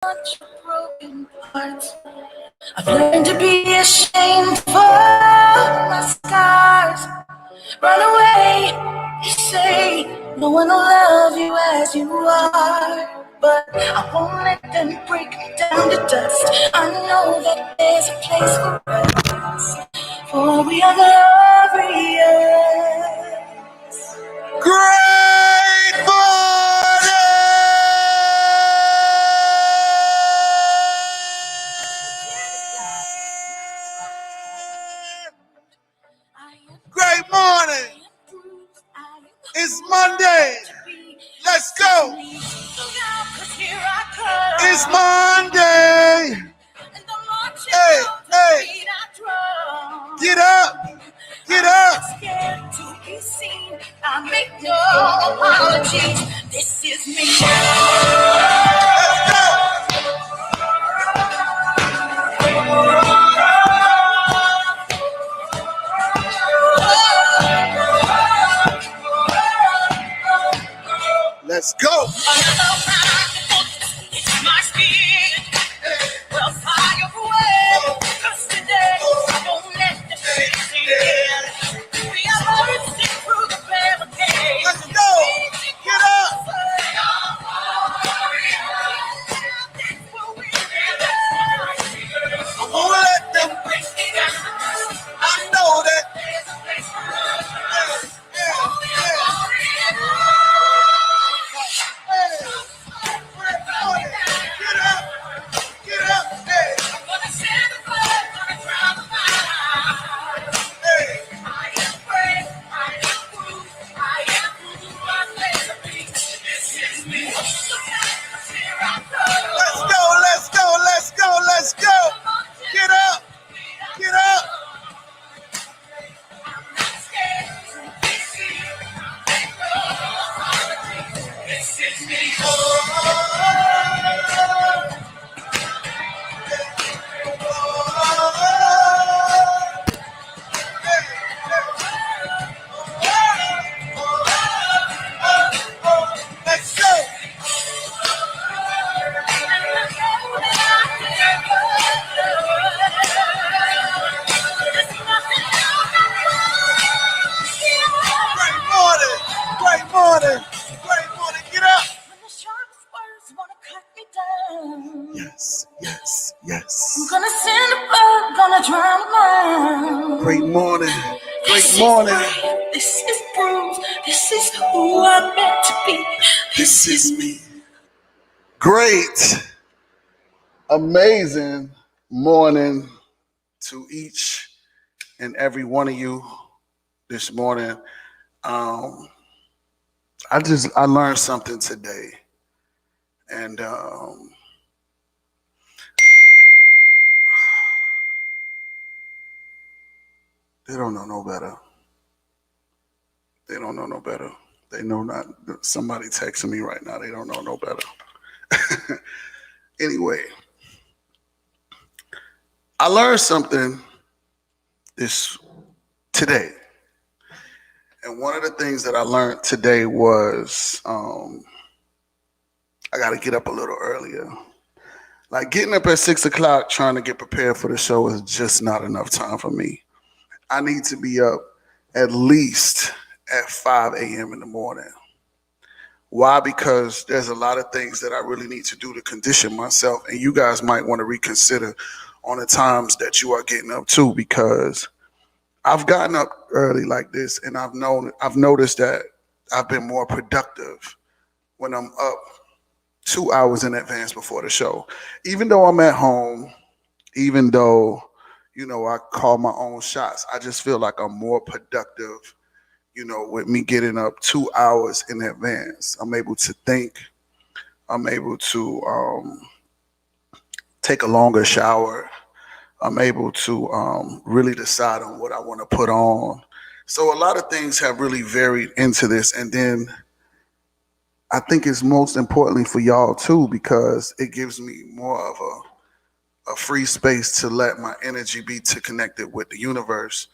Much broken parts. I've learned to be ashamed for my scars. Run away, you say. No one will love you as you are. But I won't let them break me down to dust. I know that there's a place for us, for we are glorious. Great morning! Great morning! It's Monday. Let's go. It's Monday. Hey, hey. Get up. Get up. Scared to be seen. I make no apologies. This is me. Let's go. Let's go. It's my spirit. Well, fire away. 'Cause today I won't let the shit sink in. We are bursting through the barricade. Let's go. Get up. I won't let them break me down. I know that. Let's go. Get up. Get up. This is me. Let's go. Great morning. Great morning. Get up. When the sharpest words wanna cut me down, Yes. I'm gonna send a bird, gonna drown a man. Great morning. Great morning. This is Bruce. This is who I'm meant to be. This is me. Great, amazing morning to each and every one of you this morning. I learned something today, and they don't know no better. They don't know no better. They know not. Somebody texting me right now. They don't know no better. Anyway, I learned something today. And one of the things that I learned today was I got to get up a little earlier. Like getting up at 6 o'clock trying to get prepared for the show is just not enough time for me. I need to be up at least at 5 a.m. in the morning. Why? Because there's a lot of things that I really need to do to condition myself. And you guys might want to reconsider on the times that you are getting up too, because I've gotten up early like this, and I've noticed that I've been more productive when I'm up 2 hours in advance before the show. Even though I'm at home, even though, I call my own shots, I just feel like I'm more productive, with me getting up 2 hours in advance. I'm able to think. I'm able to take a longer shower. I'm able to really decide on what I want to put on. So a lot of things have really varied into this. And then I think it's most importantly for y'all too, because it gives me more of a free space to let my energy be connected with the universe.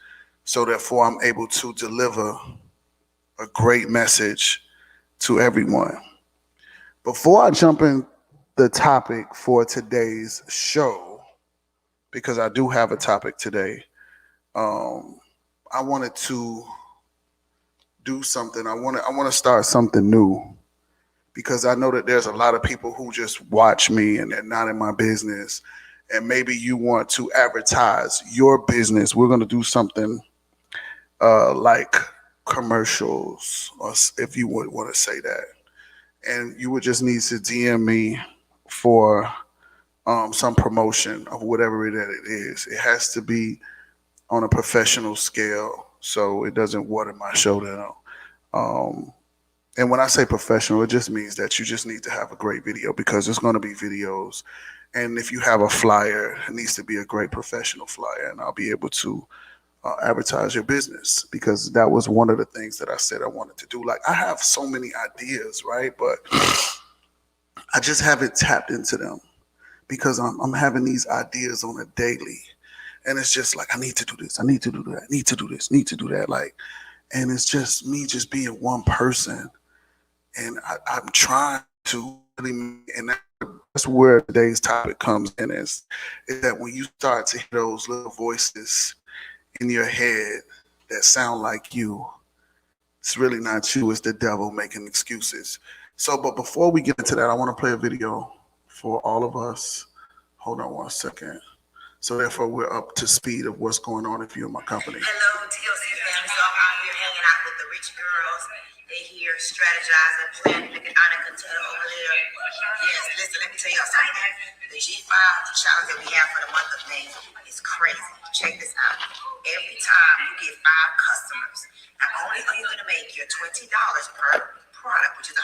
So therefore I'm able to deliver a great message to everyone. Before I jump into the topic for today's show, because I do have a topic today. Um, I wanted to do something. I want to start something new because I know that there's a lot of people who just watch me and they're not in my business. And maybe you want to advertise your business. We're going to do something like commercials, or if you would want to say that. And you would just need to DM me for some promotion of whatever that it is. It has to be on a professional scale so it doesn't water my show down. Um, and when I say professional, it just means that you just need to have a great video because there's going to be videos. And if you have a flyer, it needs to be a great professional flyer, and I'll be able to advertise your business because that was one of the things that I said I wanted to do. Like, I have so many ideas, right? But I just haven't tapped into them because I'm having these ideas on a daily. And it's just like, I need to do this, I need to do that, I need to do this, need to do that. Like, and it's just me just being one person. And I'm trying to really, and that's where today's topic comes in is that when you start to hear those little voices in your head that sound like you, it's really not you, it's the devil making excuses. So, but before we get into that, I want to play a video for all of us. Hold on one second. So therefore, we're up to speed of what's going on if you're in my company. Hello, TLC family. So I'm out here hanging out with the rich girls. They here strategizing, planning, looking at Anna Container over there. Yes, listen, let me tell y'all something. The G5 challenge that we have for the month of May is crazy. Check this out. Every time you get 5 customers, not only are you going to make your $20 per product, which is $100,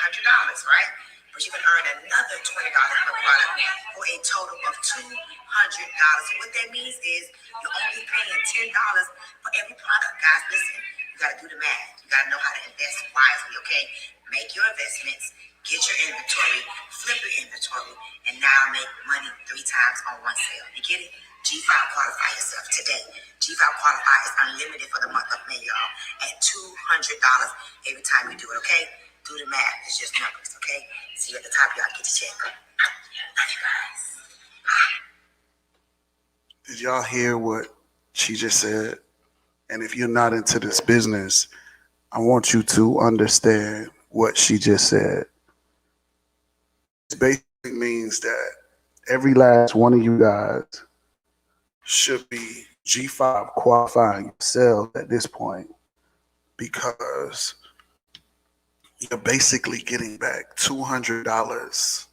right? But you can earn another $20 per product for a total of $200. What that means is you're only paying $10 for every product. Guys, listen, you got to do the math. You got to know how to invest wisely, okay? Make your investments, get your inventory, flip your inventory, and now make money 3 times on one sale. You get it? G5 qualify yourself today. G5 qualify is unlimited for the month of May, y'all, at $200 every time you do it, okay? Do the math. It's just numbers, okay? See you at the top, y'all. Get your check. Love you guys. Did y'all hear what she just said? And if you're not into this business, I want you to understand what she just said. This basically means that every last one of you guys should be G5 qualifying yourselves at this point because you're basically getting back $200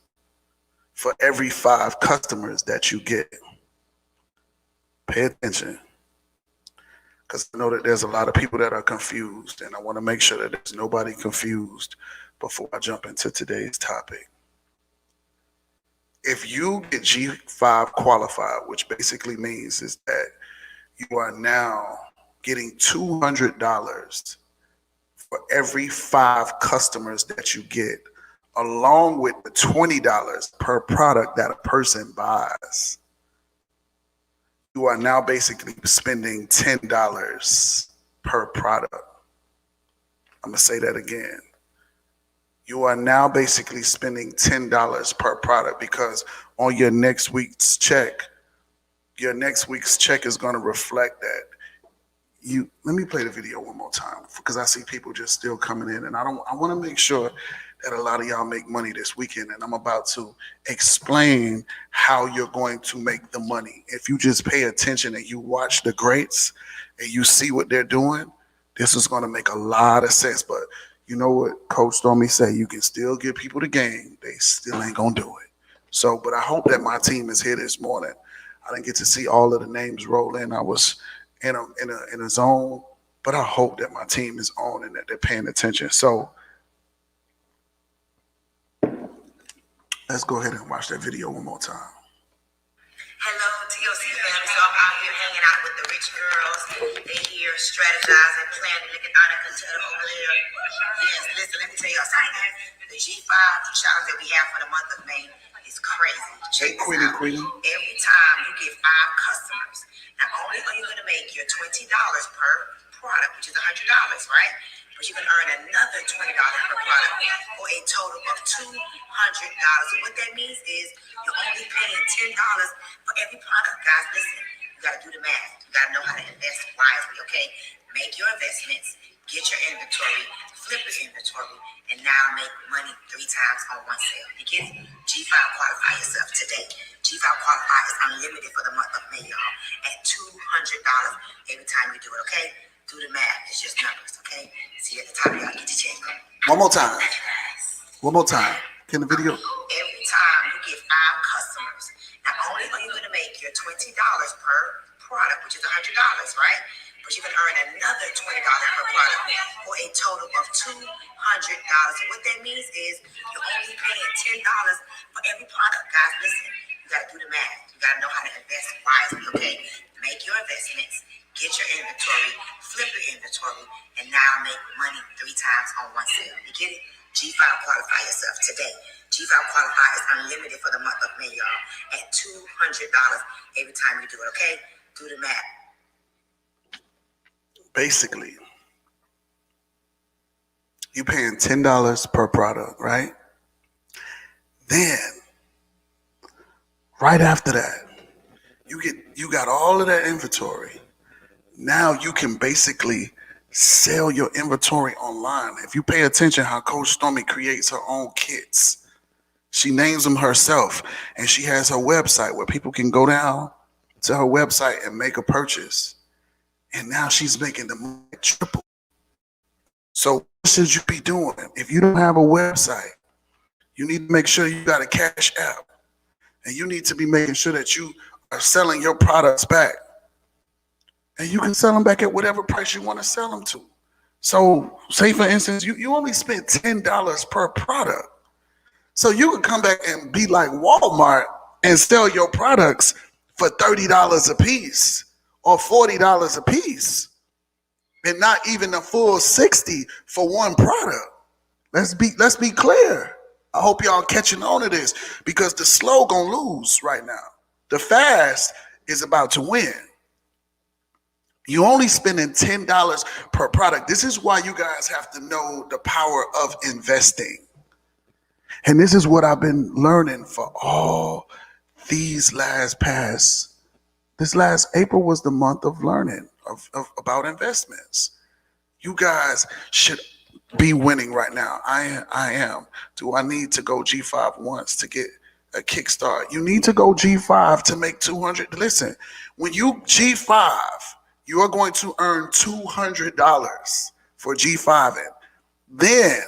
for every 5 customers that you get. Pay attention because I know that there's a lot of people that are confused, and I want to make sure that there's nobody confused before I jump into today's topic. If you get G5 qualified, which basically means is that you are now getting $200 for every 5 customers that you get, along with the $20 per product that a person buys. You are now basically spending $10 per product. I'm going to say that again. You are now basically spending $10 per product because on your next week's check is going to reflect that. Let me play the video one more time because I see people just still coming in, and I want to make sure that a lot of y'all make money this weekend, and I'm about to explain how you're going to make the money. If you just pay attention and you watch the greats and you see what they're doing, this is going to make a lot of sense. But you know what Coach Stormy say, you can still give people the game, they still ain't gonna do it. So, but I hope that my team is here this morning. I didn't get to see all of the names roll in. I was in a zone, but I hope that my team is on and that they're paying attention. So let's go ahead and watch that video one more time. Hello, TLC family. So I'm out here hanging out with the rich girls. They here strategizing, planning, looking at Anna Container over there. Yes, listen, let me tell y'all something. The G5 challenge that we have for the month of May is crazy. Hey, Queenie. Every time you get 5 customers, not only are you going to make your $20 per product, which is $100, right? but you can earn another $20 per product for a total of $200. So what that means is you're only paying $10 for every product. Guys, listen, you got to do the math. You got to know how to invest wisely, okay? Make your investments, get your inventory, flip your inventory, and now make money 3 times on one sale. You get it? G5 qualify yourself today. G5 qualify is unlimited for the month of May, y'all, at $200 every time you do it, okay? Do the math. It's just numbers, okay? See you at the top, y'all. Get your check. One more time. One more time. Can the video? Every time you get 5 customers, not only are you going to make your $20 per product, which is $100, right? But you can earn another $20 per product for a total of $200. So what that means is you're only paying $10 for every product. Guys, listen, you got to do the math. You got to know how to invest wisely, okay? Make your investments, get your inventory, flip your inventory, and now make money 3 times on one sale. You get it? G5 qualify yourself today. G5 qualify is unlimited for the month of May, y'all, at $200 every time you do it, okay? Do the math. Basically, you paying $10 per product, right? Then, right after that, you got all of that inventory. Now you can basically sell your inventory online. If you pay attention how Coach Stormy creates her own kits, she names them herself, and she has her website where people can go down to her website and make a purchase. And now she's making the money triple. So what should you be doing? If you don't have a website, you need to make sure you got a cash app. And you need to be making sure that you are selling your products back. And you can sell them back at whatever price you want to sell them to. So say for instance, you only spent $10 per product. So you could come back and be like Walmart and sell your products for $30 a piece or $40 a piece, and not even a full $60 for one product. Let's be clear. I hope y'all catching on to this, because the slow gonna lose right now. The fast is about to win. You only spending $10 per product. This is why you guys have to know the power of investing. And this is what I've been learning for all these this last April was the month of learning about investments. You guys should be winning right now. I am. Do I need to go G5 once to get a kickstart? You need to go G5 to make 200. Listen, when you G5, you are going to earn $200 for G5. Then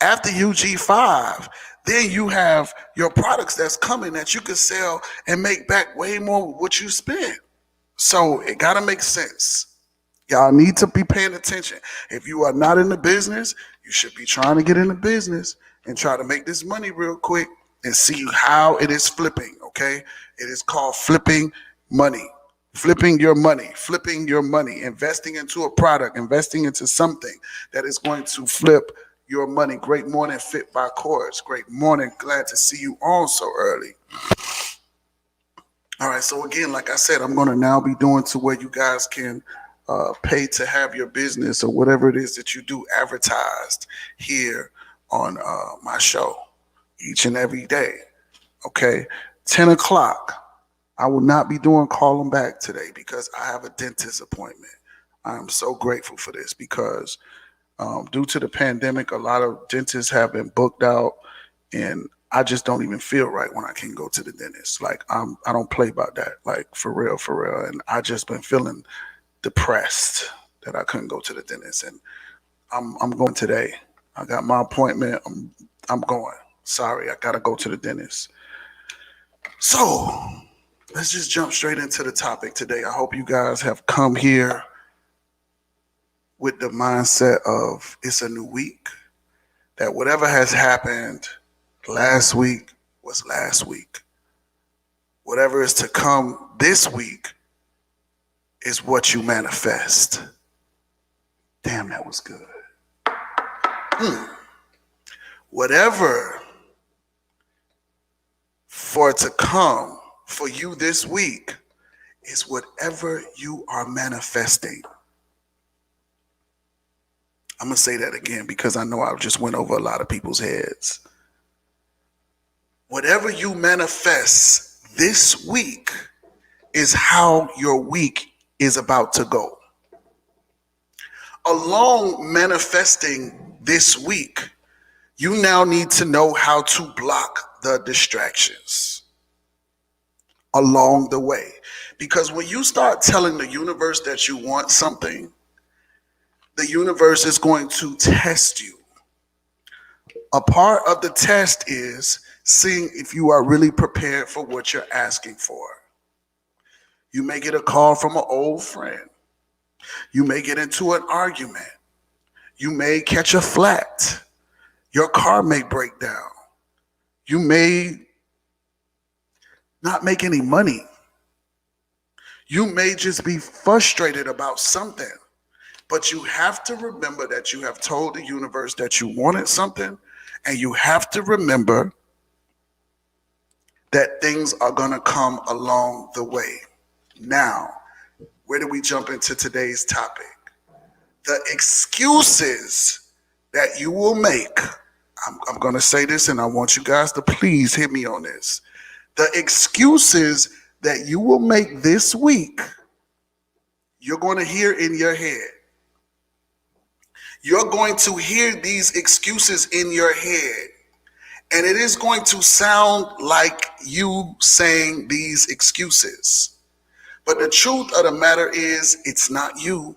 after you G5, then you have your products that's coming that you can sell and make back way more what you spent. So it gotta make sense. Y'all need to be paying attention. If you are not in the business, you should be trying to get in the business and try to make this money real quick and see how it is flipping, okay? It is called flipping money. Flipping your money, investing into a product, investing into something that is going to flip your money. Great morning, Fit by Chorus. Great morning. Glad to see you on so early. All right, so again, like I said, I'm going to now be doing to where you guys can pay to have your business or whatever it is that you do advertised here on my show each and every day. Okay, 10 o'clock. I will not be doing Call Them Back today because I have a dentist appointment. I am so grateful for this because due to the pandemic, a lot of dentists have been booked out, and I just don't even feel right when I can't go to the dentist. Like I don't play about that, like for real. And I just been feeling depressed that I couldn't go to the dentist, and I'm going today. I got my appointment. I'm going. Sorry, I gotta go to the dentist. So let's just jump straight into the topic today. I hope you guys have come here with the mindset of it's a new week, that whatever has happened last week was last week. Whatever is to come this week is what you manifest. Damn, that was good. Whatever for it to come for you this week is whatever you are manifesting. I'm going to say that again because I know I just went over a lot of people's heads. Whatever you manifest this week is how your week is about to go. Along manifesting this week, you now need to know how to block the distractions along the way. Because when you start telling the universe that you want something, the universe is going to test you. A part of the test is seeing if you are really prepared for what you're asking for. You may get a call from an old friend. You may get into an argument. You may catch a flat. Your car may break down. You may not make any money. You may just be frustrated about something. But you have to remember that you have told the universe that you wanted something, and you have to remember that things are going to come along the way. Now, where do we jump into today's topic? The excuses that you will make. I'm going to say this, and I want you guys to please hit me on this. The excuses that you will make this week, you're going to hear in your head. You're going to hear these excuses in your head, and it is going to sound like you saying these excuses. But the truth of the matter is, it's not you.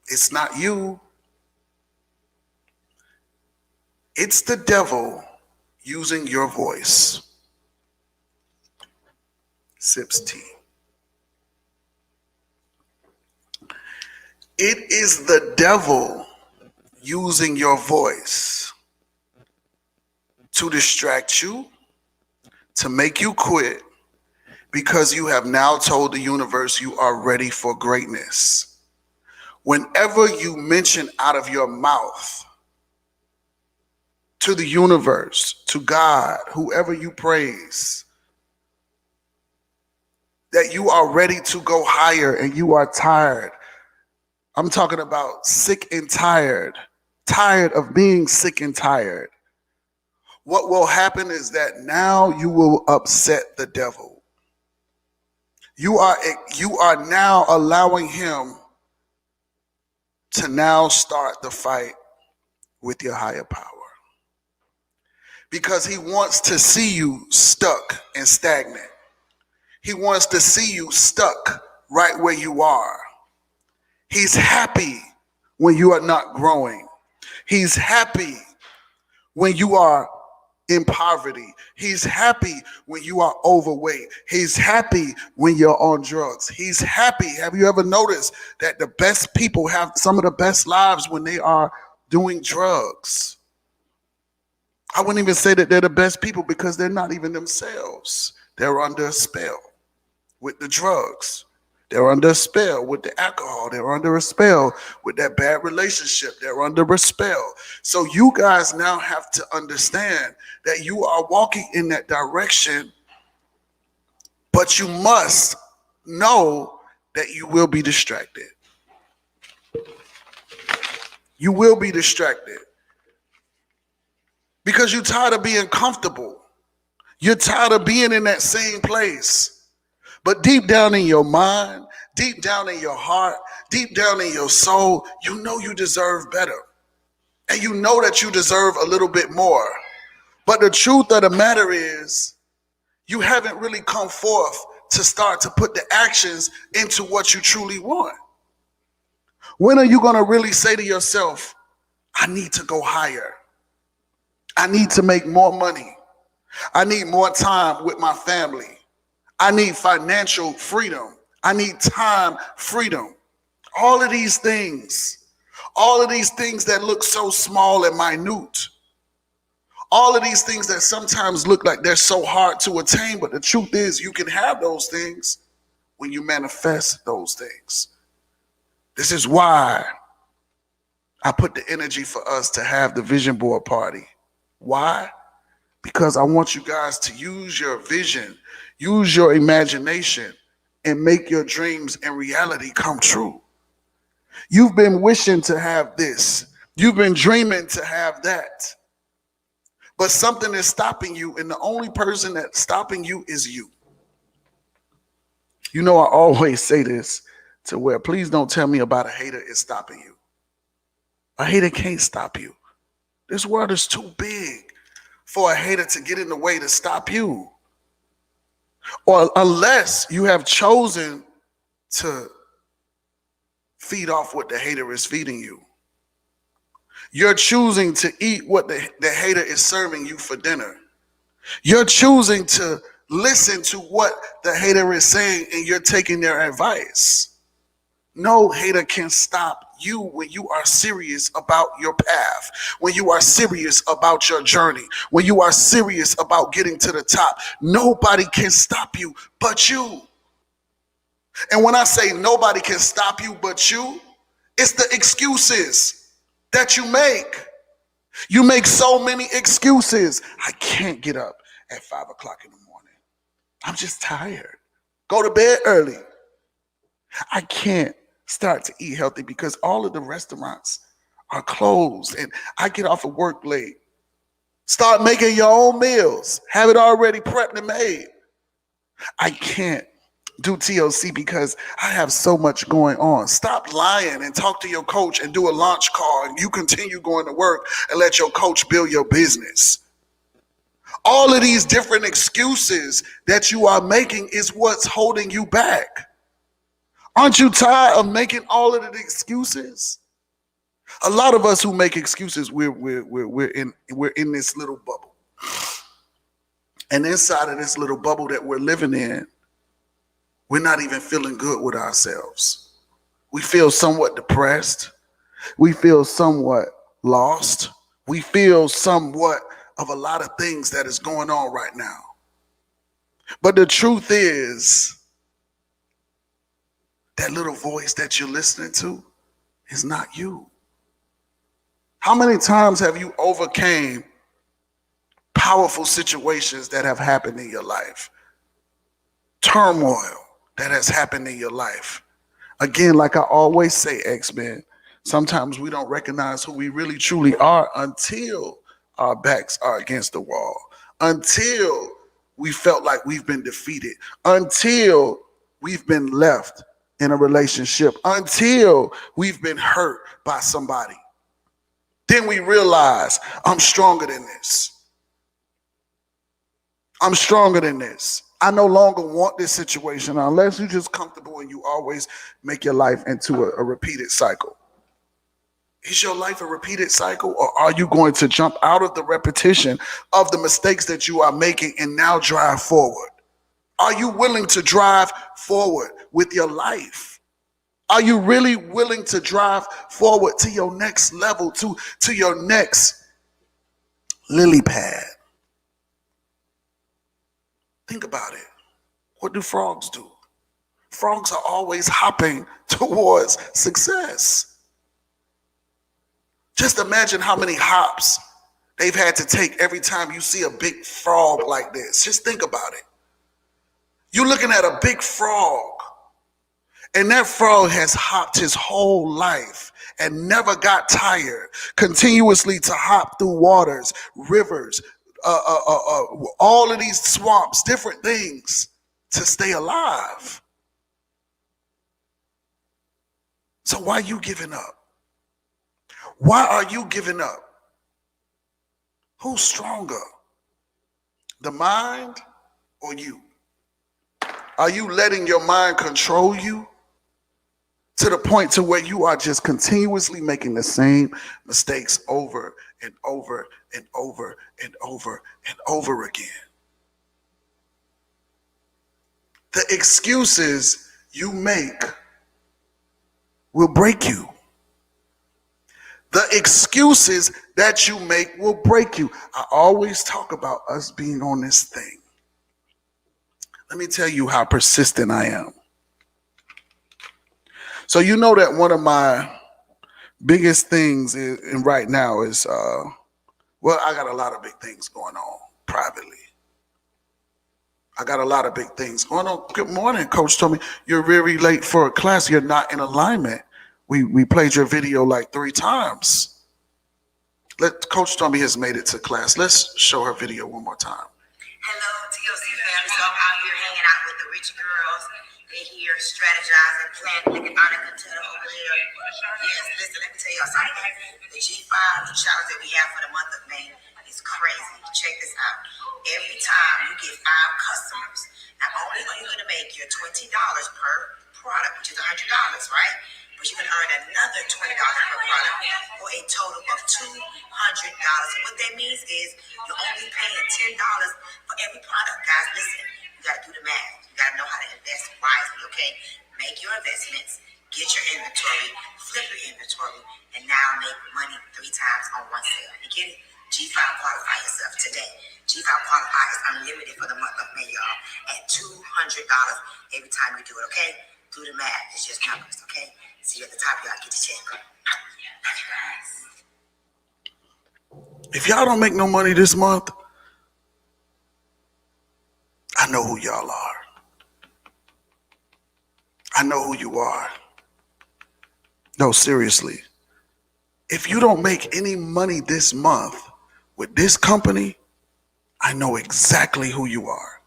It's not you. It's the devil using your voice. Sips tea. It is the devil using your voice to distract you, to make you quit, because you have now told the universe you are ready for greatness. Whenever you mention out of your mouth to the universe, to God, whoever you praise, that you are ready to go higher and you are tired. I'm talking about sick and tired of being sick and tired. What will happen is that now you will upset the devil. You are now allowing him to now start the fight with your higher power. Because he wants to see you stuck and stagnant. He wants to see you stuck right where you are. He's happy when you are not growing. He's happy when you are in poverty. He's happy when you are overweight. He's happy when you're on drugs. He's happy. Have you ever noticed that the best people have some of the best lives when they are doing drugs? I wouldn't even say that they're the best people because they're not even themselves. They're under a spell with the drugs. They're under a spell with the alcohol. They're under a spell with that bad relationship. They're under a spell. So you guys now have to understand that you are walking in that direction, but you must know that you will be distracted. You will be distracted because you're tired of being comfortable. You're tired of being in that same place. But deep down in your mind, deep down in your heart, deep down in your soul, you know you deserve better. And you know that you deserve a little bit more. But the truth of the matter is, you haven't really come forth to start to put the actions into what you truly want. When are you going to really say to yourself, I need to go higher. I need to make more money. I need more time with my family. I need financial freedom. I need time freedom. All of these things that look so small and minute, all of these things that sometimes look like they're so hard to attain, but the truth is you can have those things when you manifest those things. This is why I put the energy for us to have the vision board party. Why? Because I want you guys to use your vision, use your imagination, and make your dreams and reality come true. You've been wishing to have this. You've been dreaming to have that. But something is stopping you, and the only person that's stopping you is you. You know, I always say this to where please don't tell me about a hater is stopping you. A hater can't stop you. This world is too big for a hater to get in the way to stop you. Or unless you have chosen to feed off what the hater is feeding you. You're choosing to eat what the hater is serving you for dinner. You're choosing to listen to what the hater is saying and you're taking their advice. No hater can stop you when you are serious about your path, when you are serious about your journey, when you are serious about getting to the top. Nobody can stop you but you. And when I say nobody can stop you but you, it's the excuses that you make. You make so many excuses. I can't get up at 5 o'clock in the morning. I'm just tired. Go to bed early. I can't start to eat healthy because all of the restaurants are closed and I get off of work late. Start making your own meals. Have it already prepped and made. I can't do TLC because I have so much going on. Stop lying and talk to your coach and do a launch call and you continue going to work and let your coach build your business. All of these different excuses that you are making is what's holding you back. Aren't you tired of making all of the excuses? A lot of us who make excuses, we're in this little bubble. And inside of this little bubble that we're living in, we're not even feeling good with ourselves. We feel somewhat depressed. We feel somewhat lost. We feel somewhat of a lot of things that is going on right now. But the truth is, that little voice that you're listening to is not you. How many times have you overcame powerful situations that have happened in your life? Turmoil that has happened in your life. Again, like I always say, X-Men, sometimes we don't recognize who we really truly are until our backs are against the wall, until we felt like we've been defeated, until we've been left in a relationship, until we've been hurt by somebody. Then we realize I'm stronger than this. I'm stronger than this. I no longer want this situation unless you're just comfortable and you always make your life into a repeated cycle. Is your life a repeated cycle, or are you going to jump out of the repetition of the mistakes that you are making and now drive forward? Are you willing to drive forward with your life? Are you really willing to drive forward to your next level, to your next lily pad? Think about it. What do frogs do? Frogs are always hopping towards success. Just imagine how many hops they've had to take every time you see a big frog like this. Just think about it. You're looking at a big frog, and that frog has hopped his whole life and never got tired, continuously to hop through waters, rivers, all of these swamps, different things to stay alive. So why are you giving up? Why are you giving up? Who's stronger? The mind or you? Are you letting your mind control you to the point to where you are just continuously making the same mistakes over and over and over and over and over again? The excuses you make will break you. The excuses that you make will break you. I always talk about us being on this thing. Let me tell you how persistent I am. So you know that one of my biggest things right now is, well, I got a lot of big things going on privately. I got a lot of big things going on. Good morning, Coach told me, you're very late for a class. You're not in alignment we played your video like 3 times. Let Coach Stormy has made it to class. Let's show her video one more time. Hello, TLC family. So I'm out here hanging out with the rich girls. They here strategizing, planning. Look at Annika Taylor over there. Yes, listen, let me tell y'all something. The G5 challenge that we have for the month of May is crazy. Check this out. Every time you get 5 customers, not only are you going to make your $20 per product, which is $100, right? But you can earn another $20 per product for a total of $200. And what that means is you're only paying $10 for every product. Guys, listen, you got to do the math. You got to know how to invest wisely, okay? Make your investments, get your inventory, flip your inventory, and now make money 3 times on one sale. You get it? G5 qualify yourself today. G5 qualify is unlimited for the month of May, y'all, at $200 every time you do it, okay? Do the math. It's just numbers, okay? See you at the top, y'all. Get your check. If y'all don't make no money this month, I know who y'all are. I know who you are. No, seriously. If you don't make any money this month with this company, I know exactly who you are.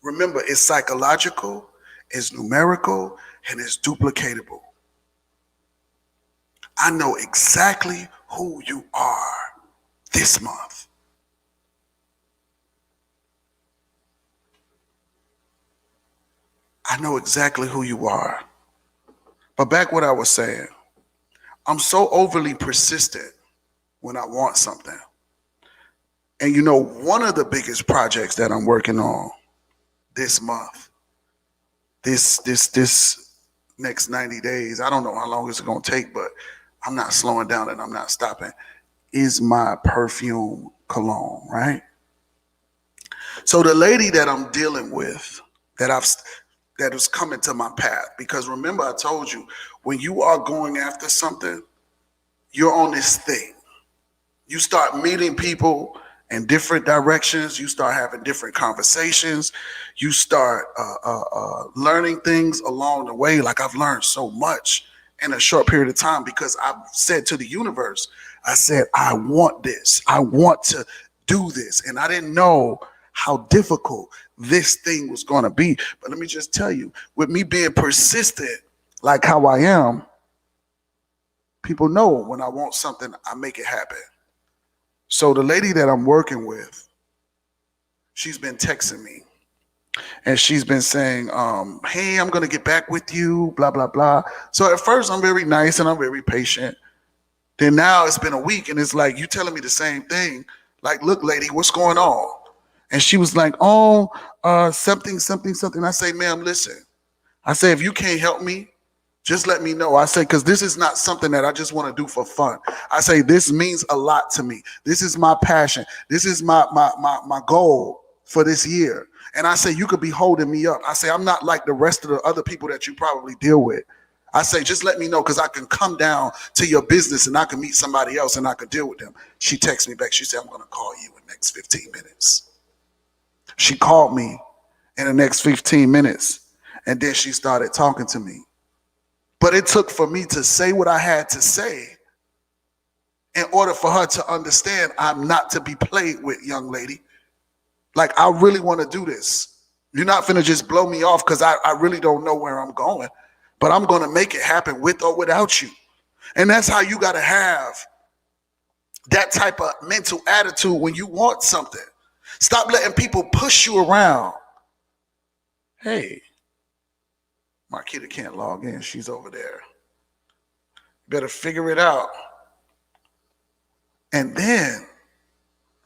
Remember, it's psychological, it's numerical, and it's duplicatable. I know exactly who you are this month. I know exactly who you are. But back what I was saying, I'm so overly persistent when I want something. And you know, one of the biggest projects that I'm working on this month, this next 90 days, I don't know how long it's going to take, but I'm not slowing down and I'm not stopping, is my perfume cologne, right? So the lady that I'm dealing with, that is coming to my path, because remember I told you, when you are going after something, you're on this thing. You start meeting people in different directions. You start having different conversations. You start learning things along the way. Like I've learned so much in a short period of time because I've said to the universe, I said, I want this. I want to do this. And I didn't know how difficult this thing was going to be. But let me just tell you, with me being persistent, like how I am, people know when I want something, I make it happen. So the lady that I'm working with, she's been texting me and she's been saying, hey, I'm going to get back with you, blah, blah, blah. So at first I'm very nice and I'm very patient. Then now it's been a week and it's like, you telling me the same thing. Like, look, lady, what's going on? And she was like, something. I say, ma'am, listen. I say, if you can't help me, just let me know. I say, because this is not something that I just want to do for fun. I say, this means a lot to me. This is my passion. This is my goal for this year. And I say, you could be holding me up. I say, I'm not like the rest of the other people that you probably deal with. I say, just let me know because I can come down to your business and I can meet somebody else and I can deal with them. She texted me back. She said, I'm going to call you in the next 15 minutes. She called me in the next 15 minutes and then she started talking to me. But it took for me to say what I had to say in order for her to understand I'm not to be played with, young lady. Like, I really want to do this. You're not finna just blow me off because I really don't know where I'm going. But I'm going to make it happen with or without you. And that's how you got to have that type of mental attitude when you want something. Stop letting people push you around. Hey, Marquita can't log in. She's over there. Better figure it out. And then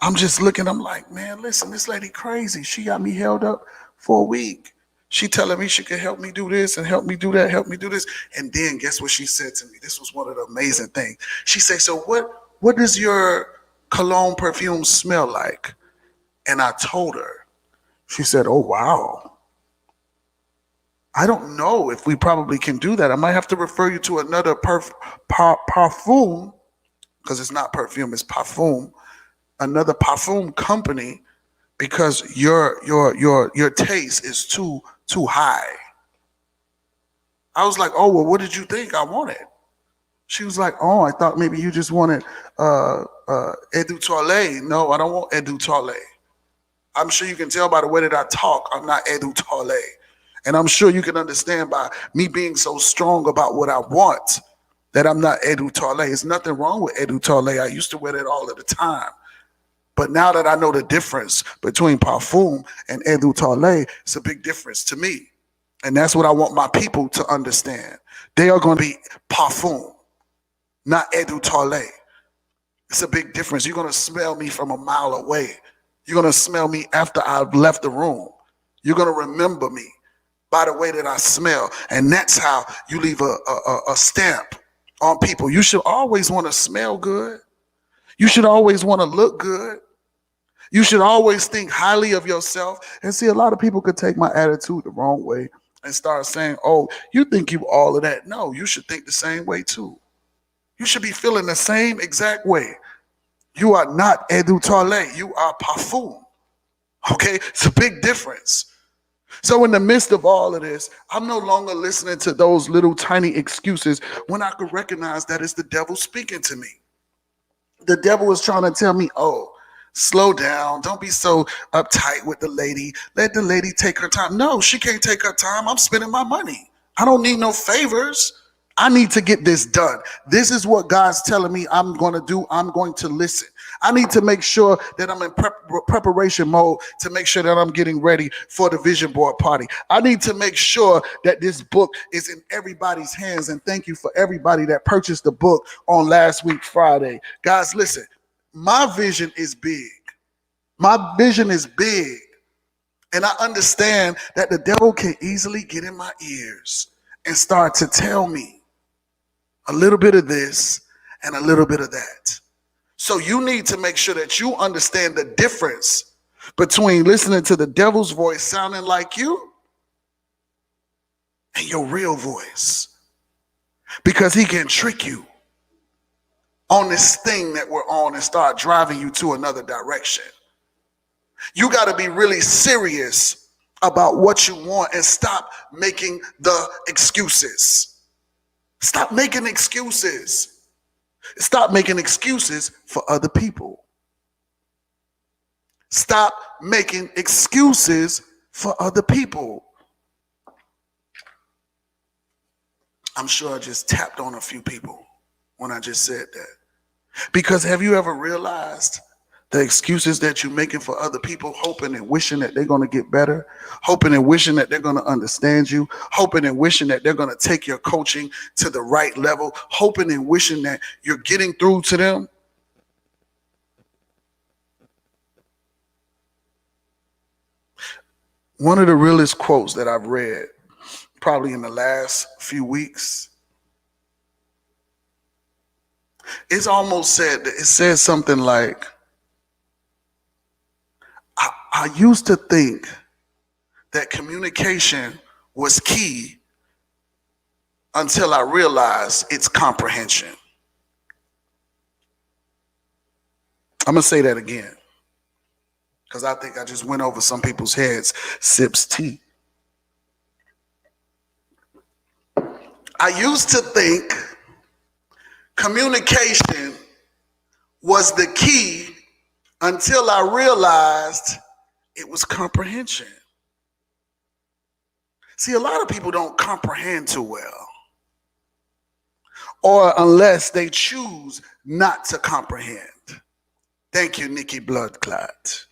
I'm just looking, I'm like, man, listen, this lady crazy. She got me held up for a week. She telling me she could help me do this and help me do that, help me do this. And then guess what she said to me? This was one of the amazing things. She said, so what does your cologne perfume smell like? And I told her. She said, oh, wow. I don't know if we probably can do that. I might have to refer you to another parfum, because it's not perfume, it's parfum, another parfum company, because your taste is too high. I was like, oh, well, what did you think I wanted? She was like, oh, I thought maybe you just wanted eau toilette. No, I don't want eau toilette. I'm sure you can tell by the way that I talk, I'm not eau toilette. And I'm sure you can understand by me being so strong about what I want that I'm not eau toilette. There's nothing wrong with eau toilette. I used to wear that all of the time. But now that I know the difference between parfum and eau toilette, it's a big difference to me. And that's what I want my people to understand. They are going to be parfum, not eau toilette. It's a big difference. You're going to smell me from a mile away. You're going to smell me after I've left the room. You're going to remember me by the way that I smell. And that's how you leave a stamp on people. You should always want to smell good. You should always want to look good. You should always think highly of yourself. And see, a lot of people could take my attitude the wrong way and start saying, oh, you think you all of that. No, you should think the same way too. You should be feeling the same exact way. You are not eau toilette. You are parfum. Okay? It's a big difference. So in the midst of all of this, I'm no longer listening to those little tiny excuses when I could recognize that it's the devil speaking to me. The devil is trying to tell me, oh, slow down. Don't be so uptight with the lady. Let the lady take her time. No, she can't take her time. I'm spending my money. I don't need no favors. I need to get this done. This is what God's telling me I'm going to do. I'm going to listen. I need to make sure that I'm in preparation mode to make sure that I'm getting ready for the vision board party. I need to make sure that this book is in everybody's hands. And thank you for everybody that purchased the book on last week, Friday. Guys, listen, my vision is big. My vision is big. And I understand that the devil can easily get in my ears and start to tell me a little bit of this and a little bit of that. So you need to make sure that you understand the difference between listening to the devil's voice sounding like you and your real voice. Because he can trick you on this thing that we're on and start driving you to another direction. You got to be really serious about what you want and stop making the excuses. Stop making excuses. Stop making excuses for other people. Stop making excuses for other people. I'm sure I just tapped on a few people when I just said that. Because have you ever realized the excuses that you're making for other people, hoping and wishing that they're going to get better, hoping and wishing that they're going to understand you, hoping and wishing that they're going to take your coaching to the right level, hoping and wishing that you're getting through to them? One of the realest quotes that I've read probably in the last few weeks, it's almost said, it says something like, I used to think that communication was key until I realized its comprehension. I'm going to say that again because I think I just went over some people's heads. Sips tea. I used to think communication was the key until I realized it was comprehension. See, a lot of people don't comprehend too well, or unless they choose not to comprehend. Thank you, Nikki Bloodclot.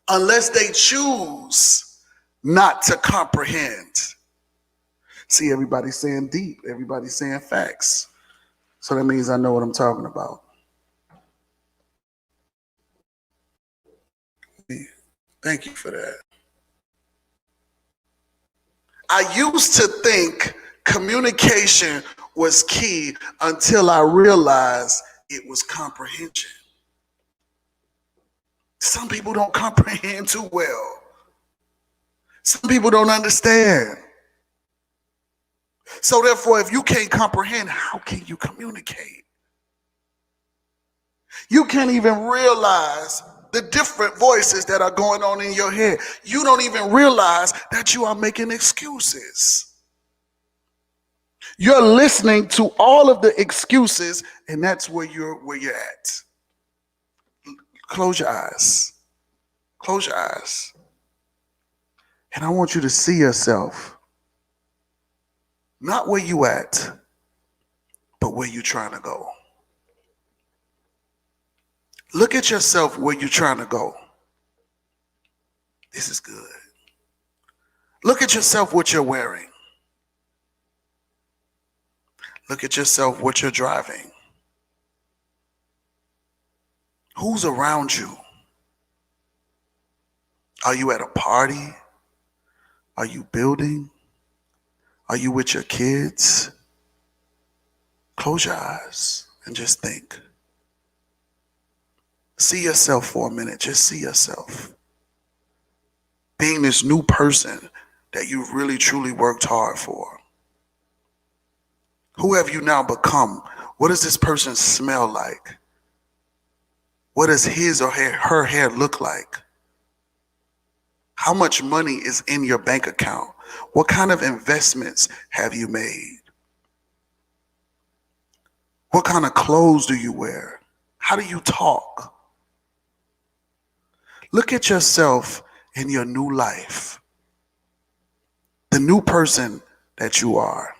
Unless they choose not to comprehend. See, everybody's saying deep. Everybody's saying facts. So that means I know what I'm talking about. Thank you for that. I used to think communication was key until I realized it was comprehension. Some people don't comprehend too well. Some people don't understand. So therefore, if you can't comprehend, how can you communicate? You can't even realize the different voices that are going on in your head. You don't even realize that you are making excuses. You're listening to all of the excuses, and that's where you're at. Close your eyes. Close your eyes. And I want you to see yourself, not where you at, but where you're trying to go. Look at yourself where you're trying to go. This is good. Look at yourself what you're wearing. Look at yourself what you're driving. Who's around you? Are you at a party? Are you building? Are you with your kids? Close your eyes and just think. See yourself for a minute. Just see yourself being this new person that you've really truly worked hard for. Who have you now become? What does this person smell like? What does his or her hair look like? How much money is in your bank account? What kind of investments have you made? What kind of clothes do you wear? How do you talk? Look at yourself in your new life, the new person that you are.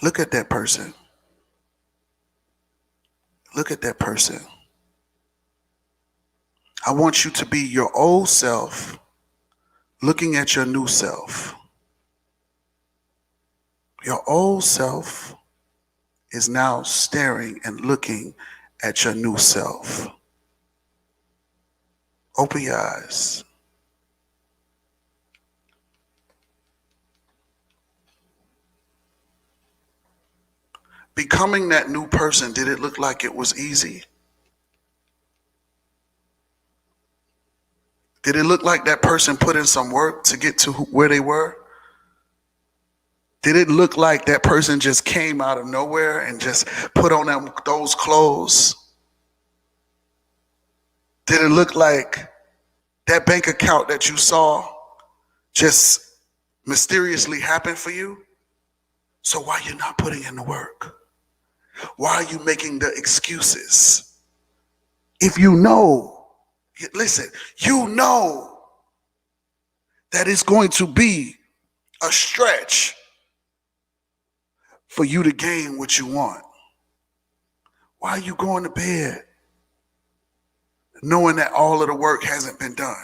Look at that person. Look at that person. I want you to be your old self looking at your new self. Your old self is now staring and looking at your new self. Open your eyes. Becoming that new person, did it look like it was easy? Did it look like that person put in some work to get to where they were? Did it look like that person just came out of nowhere and just put on those clothes? Did it look like that bank account that you saw just mysteriously happened for you? So why are you not putting in the work? Why are you making the excuses? If you know, listen, you know that it's going to be a stretch for you to gain what you want. Why are you going to bed knowing that all of the work hasn't been done?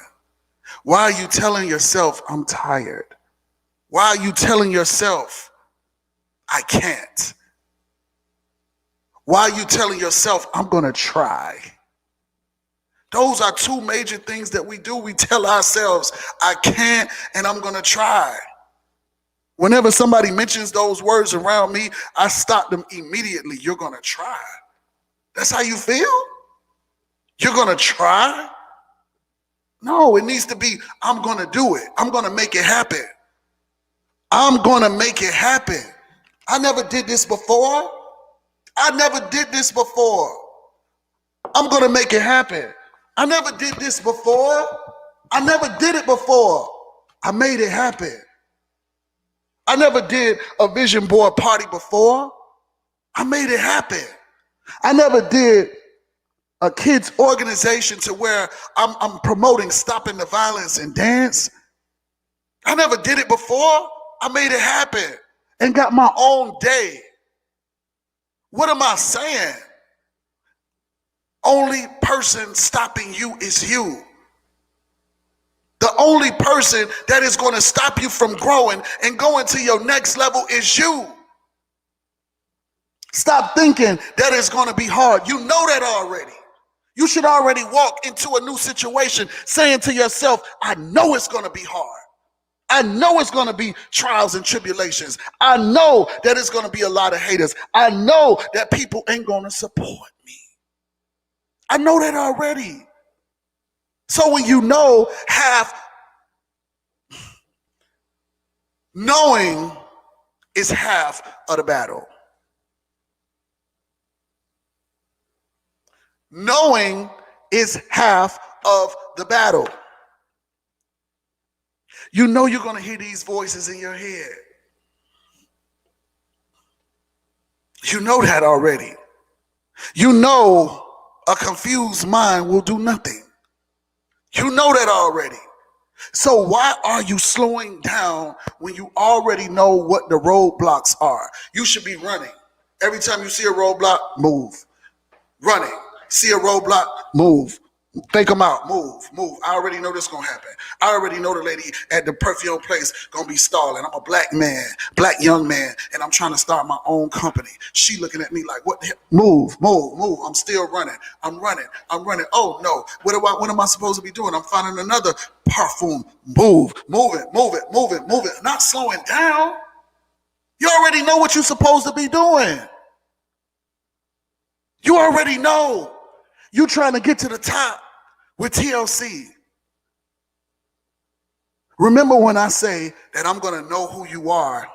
Why are you telling yourself, I'm tired? Why are you telling yourself, I can't? Why are you telling yourself, I'm going to try? Those are two major things that we do. We tell ourselves, I can't and I'm going to try. Whenever somebody mentions those words around me, I stop them immediately. You're going to try. That's how you feel? You're going to try? No, it needs to be, I'm going to do it. I'm going to make it happen. I'm going to make it happen. I never did this before. I never did this before. I'm going to make it happen. I never did this before. I never did it before. I made it happen. I never did a vision board party before. I made it happen. I never did a kids organization to where I'm promoting stopping the violence and dance. I never did it before. I made it happen and got my own day. What am I saying? Only person stopping you is you. The only person that is going to stop you from growing and going to your next level is you. Stop thinking that it's going to be hard. You know that already. You should already walk into a new situation saying to yourself, I know it's going to be hard. I know it's going to be trials and tribulations. I know that it's going to be a lot of haters. I know that people ain't going to support me. I know that already. So when you know, knowing is half of the battle. Knowing is half of the battle. You know you're going to hear these voices in your head. You know that already. You know a confused mind will do nothing. You know that already. So why are you slowing down when you already know what the roadblocks are? You should be running. Every time you see a roadblock, move. Running. See a roadblock, move. Think them out, move. I already know this gonna happen. I already know the lady at the perfume place gonna be stalling. I'm a black man, black young man, and I'm trying to start my own company. She looking at me like, what the hell? Move. I'm still running. I'm running. Oh no, what am I supposed to be doing? I'm finding another perfume. Move it. Not slowing down. You already know what you're supposed to be doing. You already know. You trying to get to the top with TLC. Remember when I say that I'm going to know who you are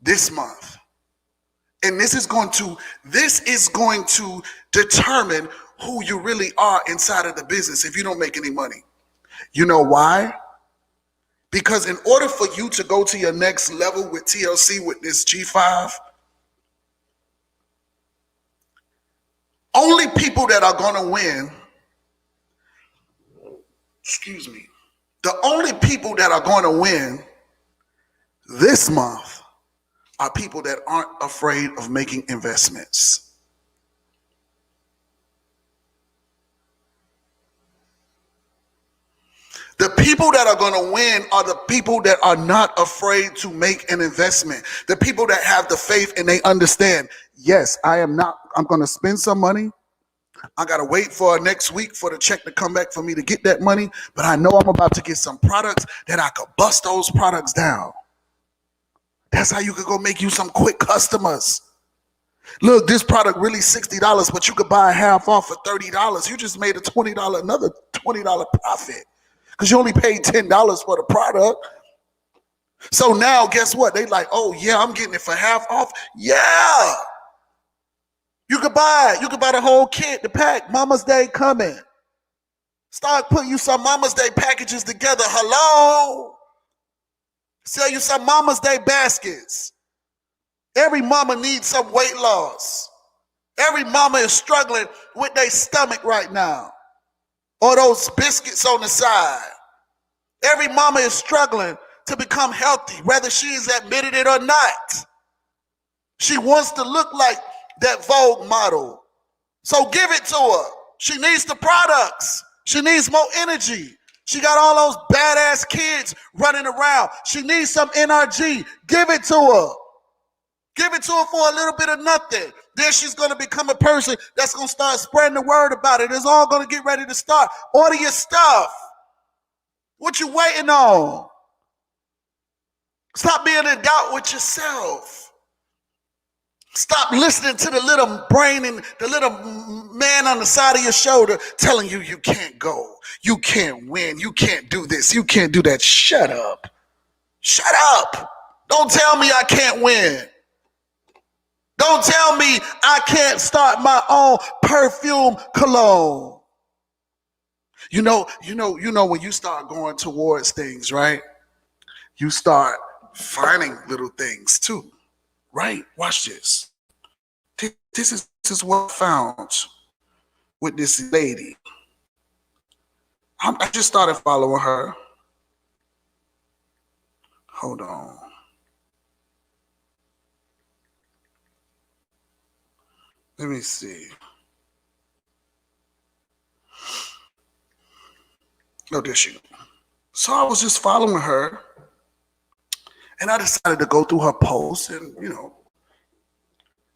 this month. And this is going to determine who you really are inside of the business if you don't make any money. You know why? Because in order for you to go to your next level with TLC with this G5, only people that are going to win, the only people that are going to win this month are people that aren't afraid of making investments. The people that are going to win are the people that are not afraid to make an investment. The people that have the faith and they understand, yes, I'm going to spend some money. I got to wait for next week for the check to come back for me to get that money. But I know I'm about to get some products that I could bust those products down. That's how you could go make you some quick customers. Look, this product really $60, but you could buy half off for $30. You just made another $20 profit because you only paid $10 for the product. So now guess what? They like, oh yeah, I'm getting it for half off. Yeah. You could buy the whole kit, the pack. Mama's Day coming. Start putting you some Mama's Day packages together. Hello. Sell you some Mama's Day baskets. Every mama needs some weight loss. Every mama is struggling with their stomach right now. Or those biscuits on the side. Every mama is struggling to become healthy, whether she is admitted it or not. She wants to look like that Vogue model. So give it to her. She needs the products. She needs more energy. She got all those badass kids running around. She needs some NRG. Give it to her. Give it to her for a little bit of nothing. Then she's going to become a person that's going to start spreading the word about it. It's all going to get ready to start. Order your stuff. What you waiting on? Stop being in doubt with yourself. Stop listening to the little brain and the little man on the side of your shoulder telling you you can't go, you can't win, you can't do this, you can't do that. Shut up. Shut up. Don't tell me I can't win. Don't tell me I can't start my own perfume cologne. You know, when you start going towards things, right? You start finding little things too, right? Watch this. This is what I found with this lady. I just started following her. Hold on. Let me see. Oh, there she goes. So I was just following her, and I decided to go through her posts, and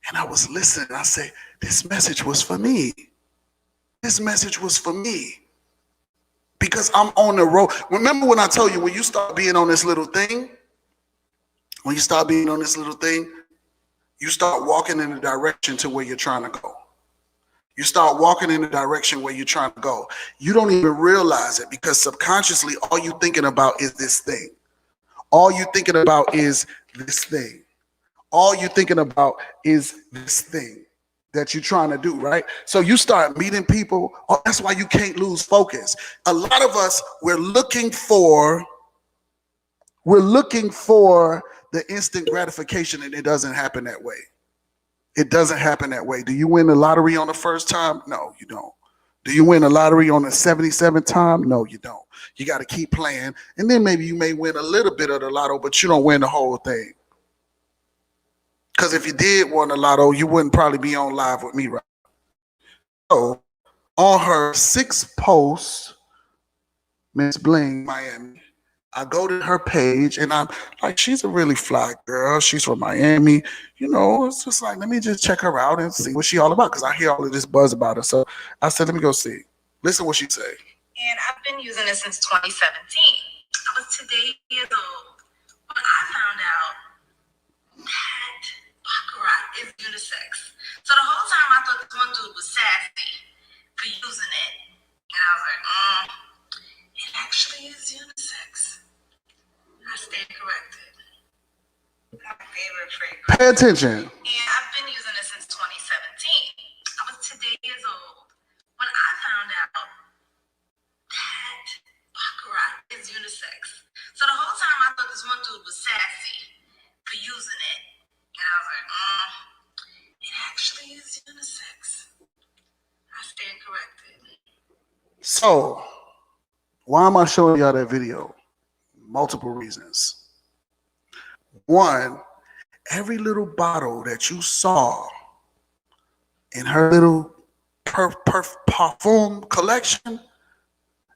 and I was listening. I said, this message was for me. This message was for me. Because I'm on the road. Remember when I told you, when you start being on this little thing, you start walking in the direction to where you're trying to go. You start walking in the direction where you're trying to go. You don't even realize it because subconsciously, all you're thinking about is this thing. All you're thinking about is this thing. All you're thinking about is this thing that you're trying to do, right? So you start meeting people. Oh, that's why you can't lose focus. A lot of us, we're looking for We're looking for the instant gratification, and it doesn't happen that way. It doesn't happen that way. Do you win the lottery on the first time? No, you don't. Do you win the lottery on the 77th time? No, you don't. You got to keep playing, and then maybe you may win a little bit of the lotto, but you don't win the whole thing. Because if you did win the lotto, you wouldn't probably be on live with me, right? So, on her 6th post, Miss Bling, Miami, I go to her page and I'm like, she's a really fly girl. She's from Miami. You know, it's just like, let me just check her out and see what she all about. Because I hear all of this buzz about her. So I said, let me go see. Listen what she say. And I've been using it since 2017. I was today years old when I found out that baccarat is unisex. So the whole time I thought this one dude was sassy for using it. And I was like, it actually is unisex. I stand corrected. My favorite fragrance. Pay attention. And I've been using it since 2017. I was today years old when I found out that baccarat is unisex. So the whole time I thought this one dude was sassy for using it. And I was like, it actually is unisex. I stand corrected. So, why am I showing y'all that video? Multiple reasons. One, every little bottle that you saw in her little perfume collection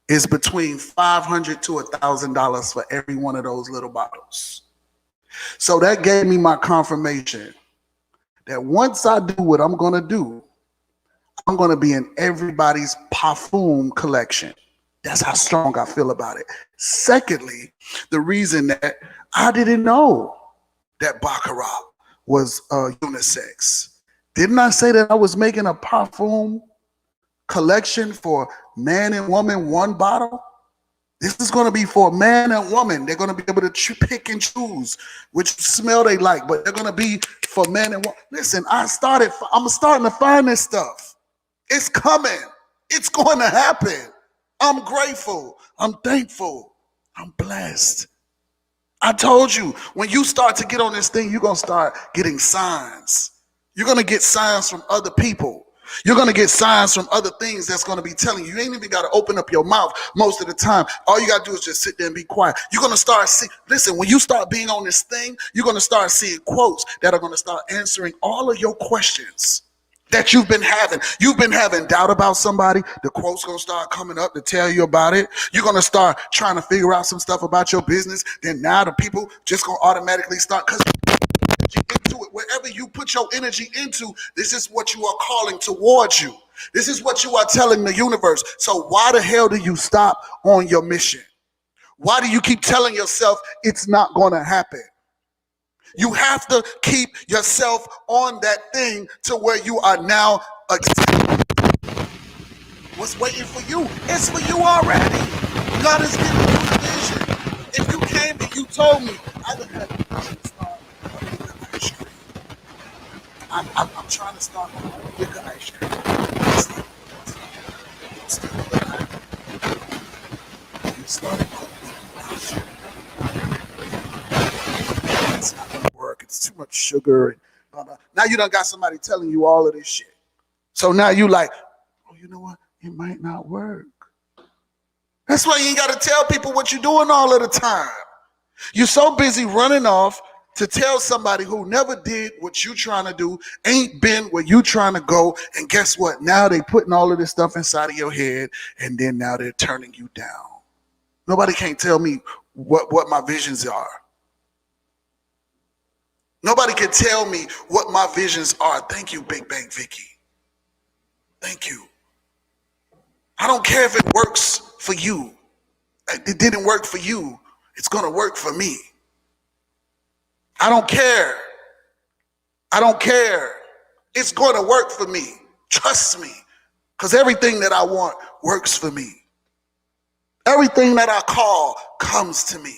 is between $500 to $1,000 for every one of those little bottles. So that gave me my confirmation that once I do what I'm going to do, I'm going to be in everybody's perfume collection. That's how strong I feel about it. Secondly, the reason that I didn't know that baccarat was unisex. Didn't I say that I was making a perfume collection for man and woman, one bottle? This is going to be for man and woman. They're going to be able to pick and choose which smell they like, but they're going to be for man and woman. Listen, I'm starting to find this stuff. It's coming. It's going to happen. I'm grateful. I'm thankful. I'm blessed. I told you, when you start to get on this thing, you're going to start getting signs. You're going to get signs from other people. You're going to get signs from other things that's going to be telling you. You ain't even got to open up your mouth most of the time. All you got to do is just sit there and be quiet. You're going to start seeing, listen, when you start being on this thing, you're going to start seeing quotes that are going to start answering all of your questions that you've been having. You've been having doubt about somebody. The quote's going to start coming up to tell you about it. You're going to start trying to figure out some stuff about your business. Then now the people just going to automatically start, because into it. Wherever you put your energy into, this is what you are calling towards you. This is what you are telling the universe. So why the hell do you stop on your mission? Why do you keep telling yourself it's not going to happen? You have to keep yourself on that thing to where you are now accepting. What's waiting for you? It's for you already. God is giving you the vision. If you came and you told me, I would have ice cream. I'm trying to start liquor ice cream. It's not gonna work. It's too much sugar. And blah, blah. Now you done got somebody telling you all of this shit. So now you like, oh, you know what? It might not work. That's why you ain't got to tell people what you're doing all of the time. You're so busy running off to tell somebody who never did what you trying to do, ain't been where you trying to go, and guess what? Now they putting all of this stuff inside of your head, and then now they're turning you down. Nobody can't tell me what my visions are. Nobody can tell me what my visions are. Thank you, Big Bang Vicky. Thank you. I don't care if it works for you. It didn't work for you. It's going to work for me. I don't care. I don't care. It's going to work for me. Trust me. Because everything that I want works for me. Everything that I call comes to me.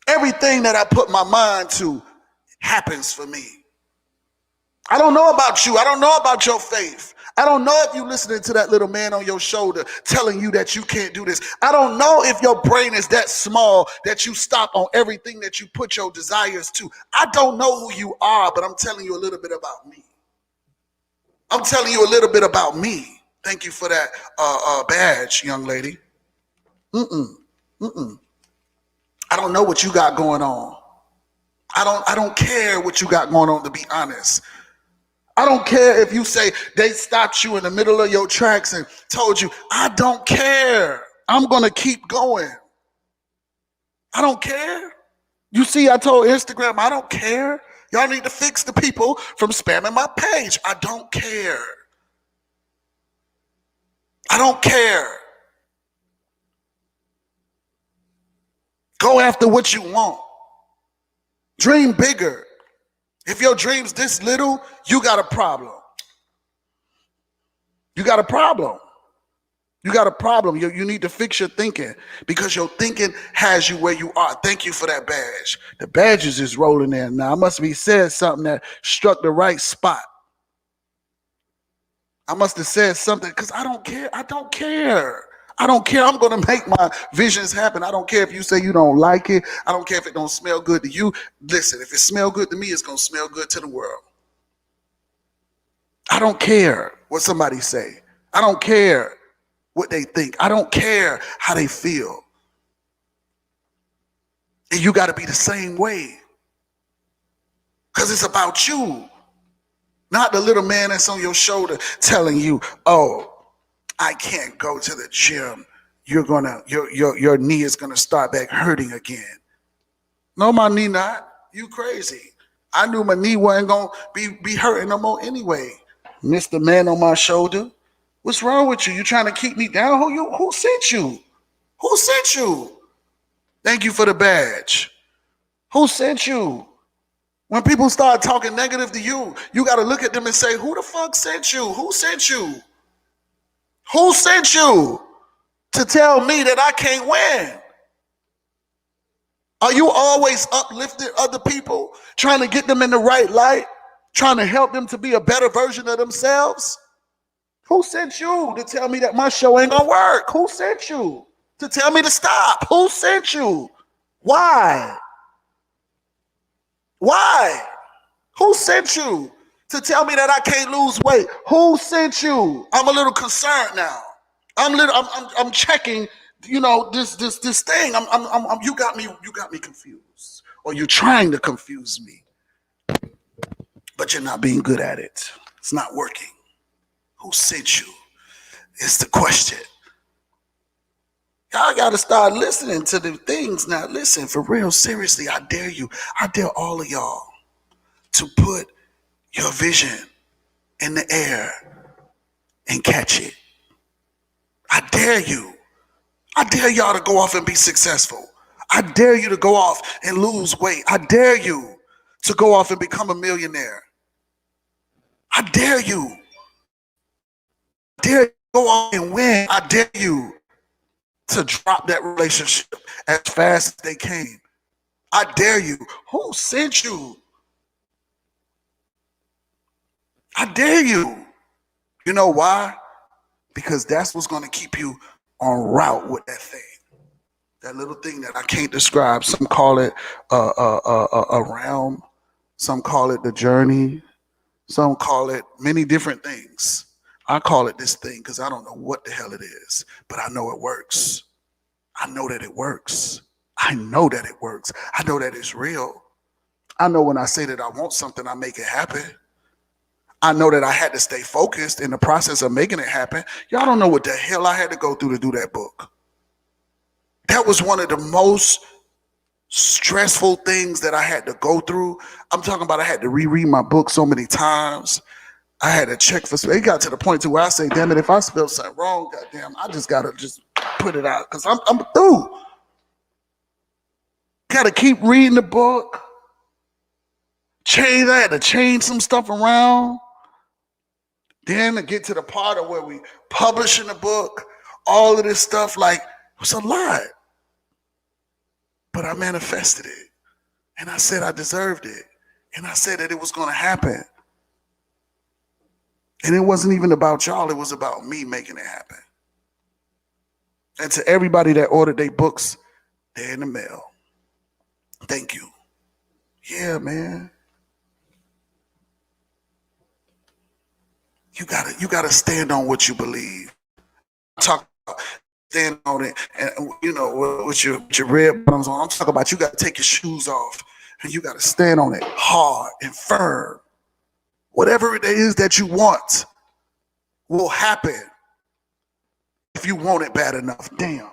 Everything that I put my mind to happens for me. I don't know about you. I don't know about your faith. I don't know if you're listening to that little man on your shoulder telling you that you can't do this. I don't know if your brain is that small that you stop on everything that you put your desires to. I don't know who you are, but I'm telling you a little bit about me. I'm telling you a little bit about me. Thank you for that badge, young lady. I don't know what you got going on. I don't care what you got going on, to be honest. I don't care if you say they stopped you in the middle of your tracks and told you, I don't care. I'm going to keep going. I don't care. You see, I told Instagram, I don't care. Y'all need to fix the people from spamming my page. I don't care. I don't care. Go after what you want. Dream bigger. If your dream's this little, you got a problem. You got a problem. You got a problem. You need to fix your thinking because your thinking has you where you are. Thank you for that badge. The badges is rolling in now. I must have said something that struck the right spot. I must have said something because I don't care. I don't care. I don't care. I'm going to make my visions happen. I don't care if you say you don't like it. I don't care if it don't smell good to you. Listen, if it smells good to me, it's going to smell good to the world. I don't care what somebody say. I don't care what they think. I don't care how they feel. And you got to be the same way. Because it's about you. Not the little man that's on your shoulder telling you, oh, I can't go to the gym. Your knee is gonna start back hurting again. No, my knee not. You crazy. I knew my knee wasn't gonna be hurting no more anyway. Mr. Man on my shoulder. What's wrong with you? You trying to keep me down? Who sent you? Who sent you? Thank you for the badge. Who sent you? When people start talking negative to you, you got to look at them and say, who the fuck sent you? Who sent you? Who sent you to tell me that I can't win? Are you always uplifting other people, trying to get them in the right light, trying to help them to be a better version of themselves? Who sent you to tell me that my show ain't gonna work? Who sent you to tell me to stop? Who sent you? Why? Why? Who sent you to tell me that I can't lose weight? Who sent you? I'm a little concerned now. I'm checking, this thing. You got me confused, or you're trying to confuse me, but you're not being good at it. It's not working. Who sent you? Is the question. Y'all got to start listening to the things now. Listen, for real, seriously, I dare you. I dare all of y'all to put your vision in the air and catch it. I dare you. I dare y'all to go off and be successful. I dare you to go off and lose weight. I dare you to go off and become a millionaire. I dare you. I dare you to go off and win. I dare you to drop that relationship as fast as they came. I dare you. Who sent you? I dare you. You know why? Because that's what's going to keep you on route with that thing. That little thing that I can't describe. Some call it a realm. Some call it the journey. Some call it many different things. I call it this thing because I don't know what the hell it is, but I know it works. I know that it works. I know that it works. I know that it's real. I know when I say that I want something, I make it happen. I know that I had to stay focused in the process of making it happen. Y'all don't know what the hell I had to go through to do that book. That was one of the most stressful things that I had to go through. I'm talking about I had to reread my book so many times. I had to check for. It got to the point to where I say, damn it, if I spell something wrong, goddamn, I just got to just put it out because I'm through. Got to keep reading the book. I had to change some stuff around. Then to get to the part of where we publishing the book, all of this stuff, like, it was a lot. But I manifested it. And I said I deserved it. And I said that it was going to happen. And it wasn't even about y'all, it was about me making it happen. And to everybody that ordered their books, they're in the mail. Thank you. Yeah, man. You gotta stand on what you believe. Talk about stand on it, and with your red bottoms on. I'm talking about you gotta take your shoes off and you gotta stand on it hard and firm. Whatever it is that you want will happen if you want it bad enough. Damn.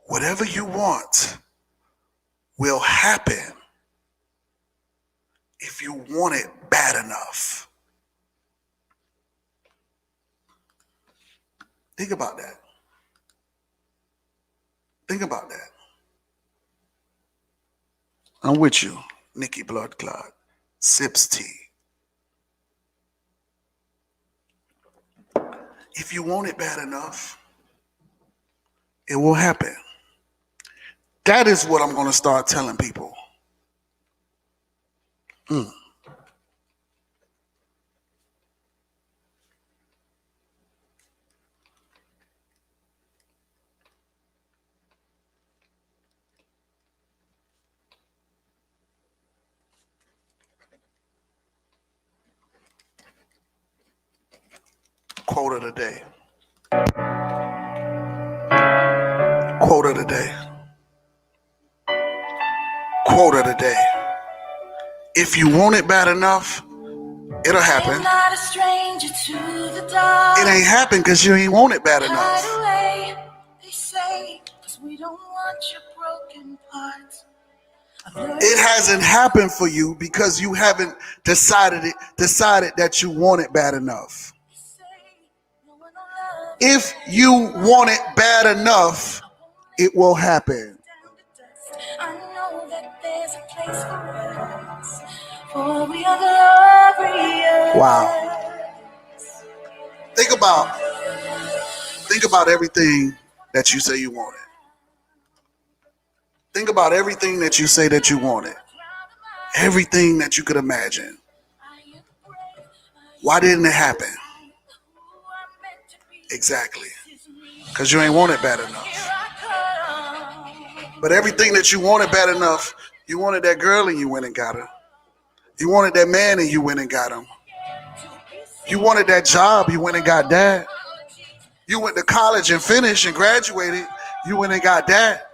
Whatever you want will happen if you want it bad enough. Think about that. Think about that. I'm with you, Nikki Bloodclot. Sips tea. If you want it bad enough, it will happen. That is what I'm going to start telling people. Quote of the day. Quote of the day. Quote of the day. If you want it bad enough, it'll happen. I'm not a stranger to the dark. It ain't happen because you ain't want it bad enough. Hide away, they say, 'cause we don't want your broken parts. It hasn't happened for you because you haven't decided that you want it bad enough. If you want it bad enough, it will happen. I know that there's a place for us, for we are glorious. Wow. Think about everything that you say you wanted. Think about everything that you say that you wanted. Everything that you could imagine. Why didn't it happen? Exactly. Because you ain't want it bad enough. But everything that you wanted bad enough, you wanted that girl and you went and got her. You wanted that man and you went and got him. You wanted that job, you went and got that. You went to college and finished and graduated, you went and got that.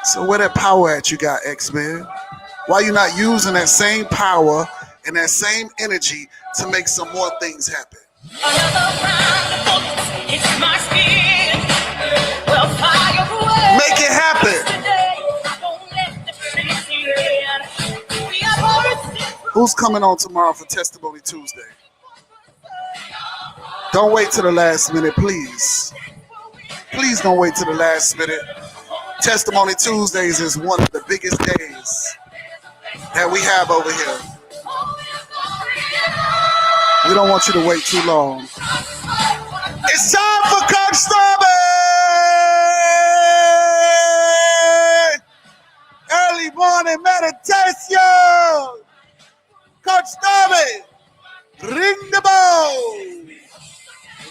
So where that power at you got, X-Men? Why you not using that same power and that same energy to make some more things happen? Make it happen. Who's coming on tomorrow for Testimony Tuesday? Don't wait till the last minute, please. Please don't wait till the last minute. Testimony Tuesdays is one of the biggest days that we have over here. We don't want you to wait too long. It's time for Coach Stormy! Early morning meditation! Coach Stormy! Ring the bell!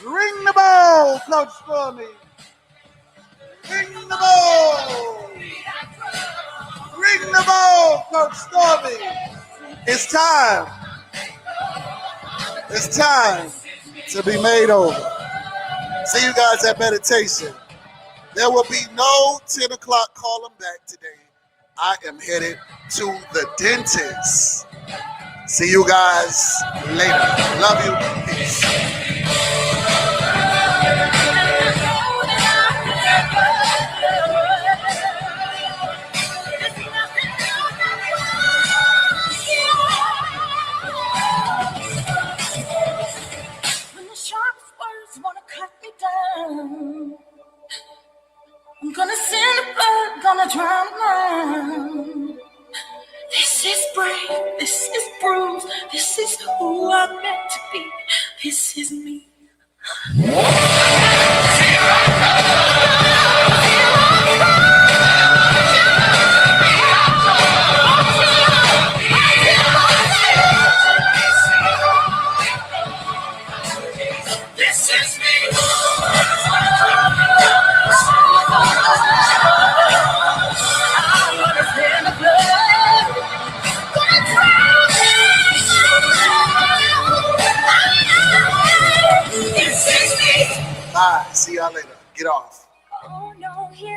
Ring the bell, Coach Stormy! Ring the bell! Ring the bell, Coach Stormy! It's time. It's time to be made over. See you guys at meditation. There will be no 10 o'clock call them back today. I am headed to the dentist. See you guys later. Love you. Peace. When the sharpest words wanna cut me down, I'm gonna send a blood, gonna drown now. This is brave, this is bruised, this is who I'm meant to be, this is me. This is me. Bye. See y'all later. Get off. Oh no, here